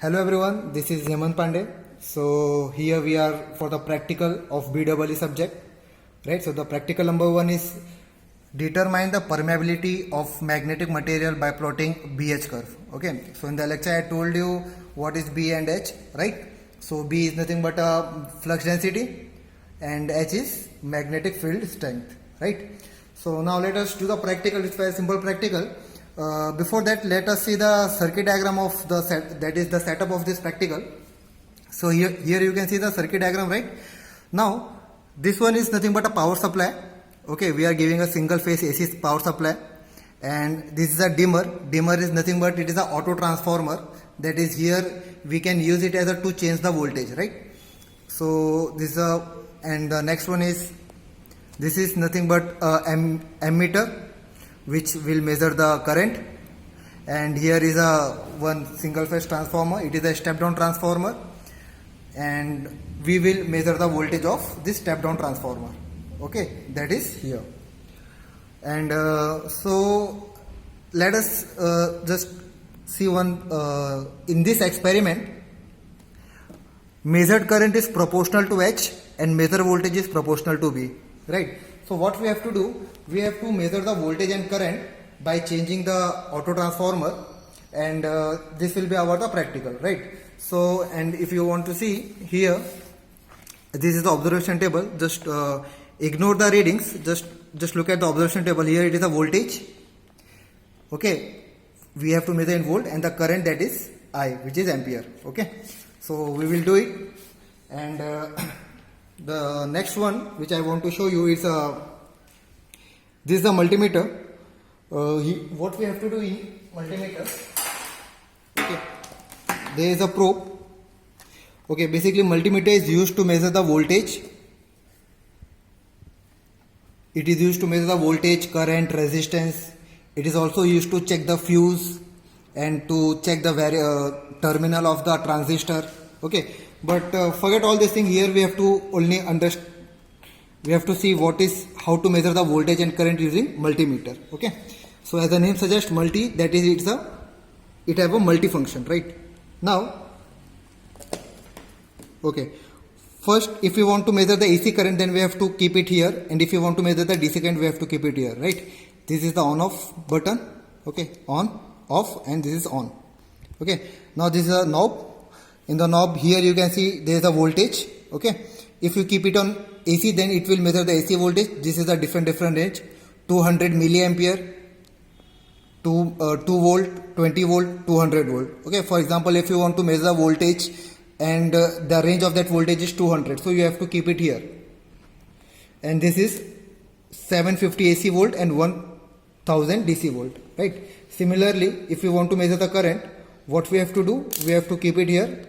Hello everyone, this is Hemant Pandey. So here we are for the practical of BEE subject, right? So the practical number 1 is determine the permeability of magnetic material by plotting BH curve. Okay, so in the lecture I told you what is B and H, right? So B is nothing but a flux density and H is magnetic field strength, right? So now let us do the practical. It's very simple practical. Before that, let us see the circuit diagram of the set, that is the setup of this practical. So here you can see the circuit diagram, right? Now this one is nothing but a power supply. Okay, we are giving a single phase AC power supply, and this is a dimmer. Dimmer is nothing but it is a auto transformer. That is, here we can use it as a to change the voltage, right? So this is a, and the next one is, this is nothing but a ammeter which will measure the current, and here is a one single phase transformer. It is a step down transformer, and we will measure the voltage of this step down transformer. Okay, that is here. And so let us just see one in this experiment. Measured current is proportional to H and measured voltage is proportional to B, right? So what we have to do, we have to measure the voltage and current by changing the auto transformer, and this will be our the practical, right? So, and if you want to see here, this is the observation table. Just ignore the readings, just look at the observation table. Here it is a voltage, okay, we have to measure in volt, and the current, that is I, which is ampere. Okay, so we will do it. And the next one which I want to show you is this is the multimeter. What we have to do in multimeter, okay, there is a probe. Okay, basically multimeter is used to measure the voltage. It is used to measure the voltage, current, resistance. It is also used to check the fuse and to check the terminal of the transistor. Okay, but forget all this thing. Here we have to only understand, we have to see what is, how to measure the voltage and current using multimeter. Okay, so as the name suggests, multi, that is, it have a multi-function, right? Now, okay, first if we want to measure the AC current, then we have to keep it here, and if you want to measure the DC current, we have to keep it here, right? This is the on off button. Okay, on, off, and this is on. Okay, now this is a knob. In the knob here you can see there is a voltage. Okay, if you keep it on AC, then it will measure the AC voltage. This is a different range: 200 milliampere, 2 volt, 20 volt, 200 volt. Okay, for example, if you want to measure the voltage and the range of that voltage is 200, so you have to keep it here. And this is 750 AC volt and 1000 DC volt, right? Similarly, if you want to measure the current, what we have to do, we have to keep it here.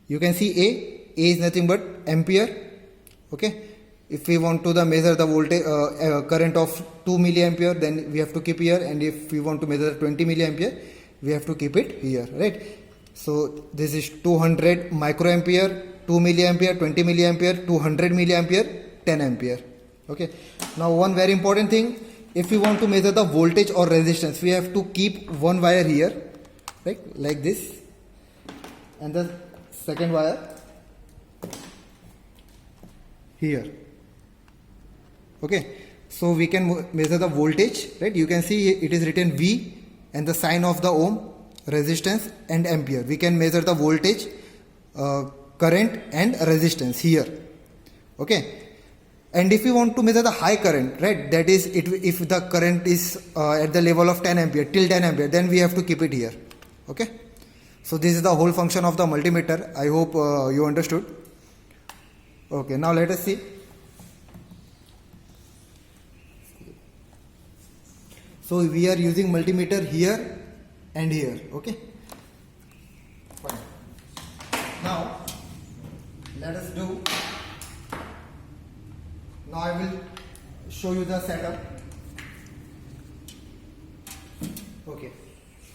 You can see A is nothing but ampere. Okay, if we want to measure the voltage current of 2 milliampere, then we have to keep here, and if we want to measure 20 milliampere, we have to keep it here, right? So this is 200 microampere, 2 milliampere, 20 milliampere, 200 milliampere, 10 ampere. Okay, now one very important thing, if we want to measure the voltage or resistance, we have to keep one wire here, right, like this, and the second wire here. Okay, so we can measure the voltage, right? You can see it is written V and the sign of the ohm, resistance, and ampere. We can measure the voltage, current, and resistance here. Okay, and if we want to measure the high current, right, that is, if the current is at the level of 10 ampere, till 10 ampere, then we have to keep it here. Okay, so this is the whole function of the multimeter. I hope you understood. Okay, now let us see. So we are using multimeter here and here. Okay, fine. Now let us do, now I will show you the setup. Okay,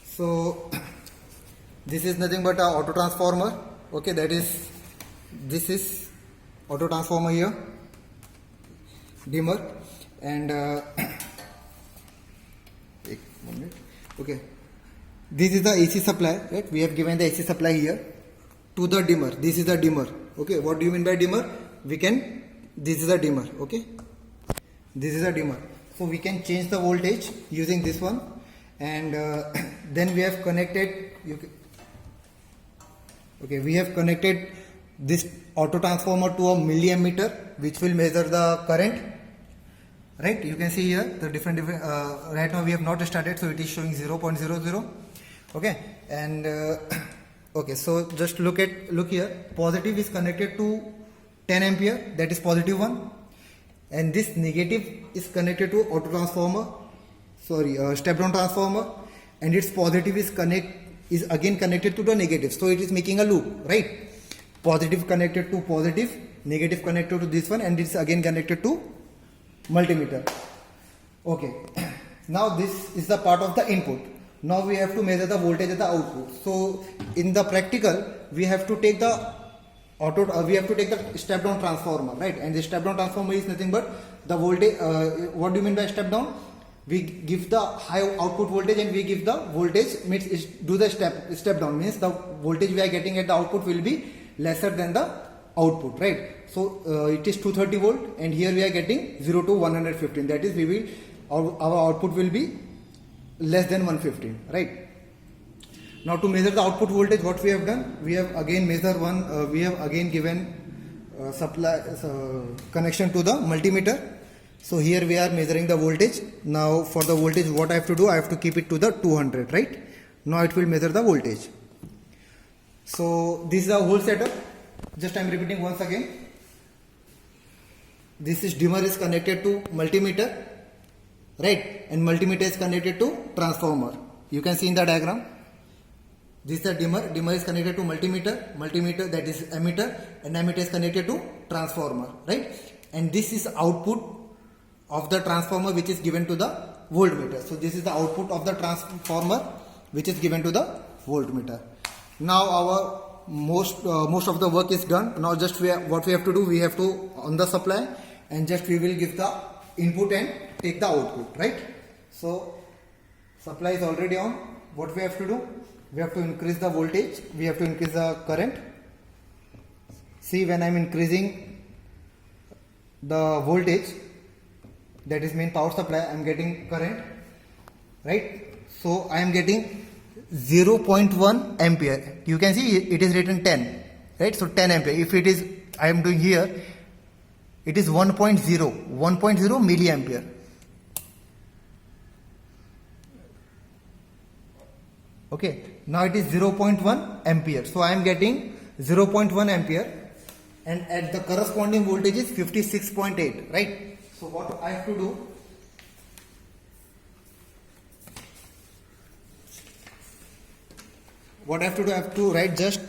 so this is nothing but a auto transformer. Okay, that is, this is auto transformer here, dimmer, and okay, this is the AC supply, right? We have given the AC supply here to the dimmer. This is the dimmer. Okay, what do you mean by dimmer? This is a dimmer. Okay, this is a dimmer. So we can change the voltage using this one, and then we have connected. We have connected this auto transformer to a milliammeter, which will measure the current. Right, you can see here the different right now we have not started, so it is showing 0.00. Okay, and okay, so just look here. Positive is connected to 10 ampere, that is positive one, and this negative is connected to auto transformer, step down transformer, and its positive is again connected to the negative, so it is making a loop, right? Positive connected to positive, negative connected to this one, and it's again connected to multimeter. Okay, now this is the part of the input. Now we have to measure the voltage at the output. So in the practical, we have to take the step down transformer, right? And the step down transformer is nothing but the voltage. What do you mean by step down? We give the high output voltage and we give the voltage, means do the step down, means the voltage we are getting at the output will be lesser than the output, right? So it is 230 volt, and here we are getting 0 to 115. That is, our output will be less than 115, right? Now to measure the output voltage, what we have done, we have again we have again given supply connection to the multimeter. So here we are measuring the voltage. Now for the voltage, what I have to do, I have to keep it to the 200, right? Now it will measure the voltage. So this is the whole setup. Just I am repeating once again. This is dimmer is connected to multimeter, right? And multimeter is connected to transformer. You can see in the diagram. This is the dimmer. Dimmer is connected to multimeter, that is ammeter, and ammeter is connected to transformer, right? And this is output of the transformer, which is given to the voltmeter. So this is the output of the transformer, which is given to the voltmeter. Now our most of the work is done. Now just what we have to do, we have to on the supply, and just we will give the input and take the output, right? So supply is already on. What we have to do, we have to increase the voltage, we have to increase the current. See, when I am increasing the voltage, that is main power supply, I am getting current, right? So I am getting 0.1 ampere. You can see it is written 10, right? So 10 ampere. If it is, I am doing here, it is 1.0 milliampere. Okay, now it is 0.1 ampere. So I am getting 0.1 ampere, and at the corresponding voltage is 56.8, right? So what I have to do, I have to write just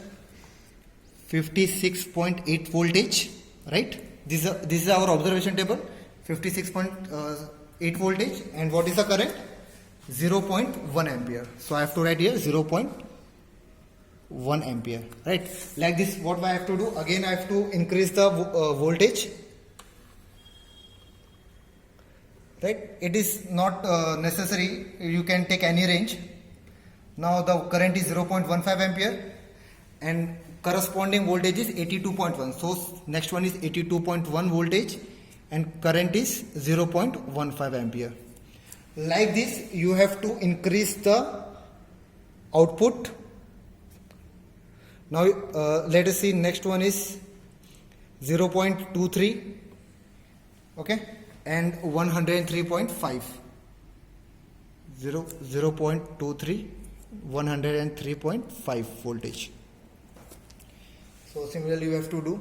56.8 voltage, right? This is our observation table, 56.8 voltage, and what is the current? 0.1 ampere. So I have to write here 0.1 ampere, right? Like this, what I have to do, again I have to increase the voltage, right? It is not necessary, you can take any range. Now the current is 0.15 ampere and corresponding voltage is 82.1. So next one is 82.1 voltage and current is 0.15 ampere. Like this, you have to increase the output. Now let us see, next one is 0.23, okay, and 103.5. 0.23, 103.5 voltage. So similarly you have to do.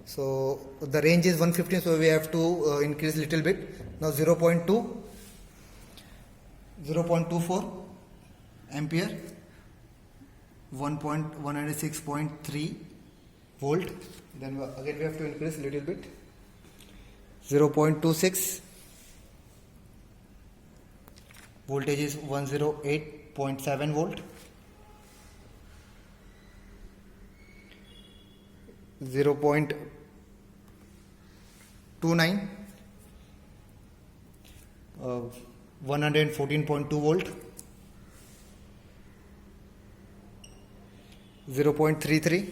So the range is 115, so we have to increase little bit. Now 0.24 ampere, 106.3 volt. Then again we have to increase little bit. 0.26, voltage is 108.7 volt. 0.29, 114.2 volt, 0.33,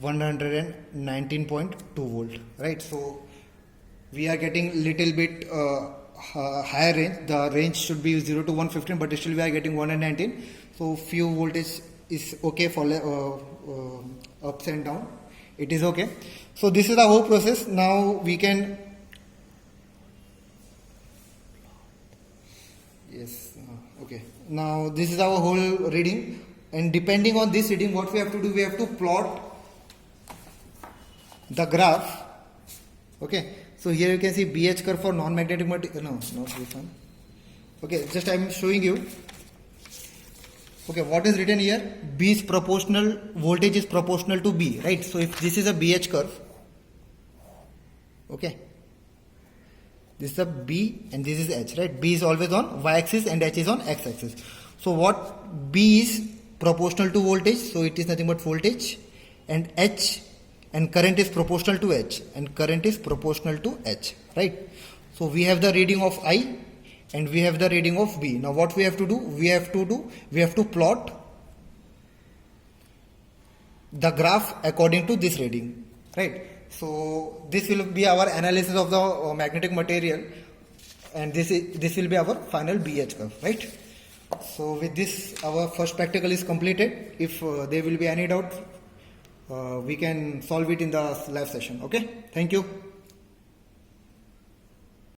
119.2 volt, right? So we are getting little bit higher range. The range should be 0 to 115, but still we are getting 119. So few voltage is okay for ups and down. It is okay. So this is the whole process. Now we can okay. Now this is our whole reading, and depending on this reading, what we have to do, we have to plot the graph. Okay. So here you can see BH curve for non-magnetic material. No, not this one. Okay, just I am showing you. Okay, what is written here? B is proportional, voltage is proportional to B, right? So if this is a BH curve, okay, this is a B and this is H, right? B is always on y-axis and H is on x-axis. So what B is proportional to voltage, so it is nothing but voltage, and H and current is proportional to H, and current is proportional to H, right? So we have the reading of I and we have the reading of B. Now what we have to do? We have to plot the graph according to this reading, right? So this will be our analysis of the magnetic material, and this will be our final BH curve, right? So with this, our first practical is completed. If there will be any doubt, we can solve it in the live session. Okay, thank you.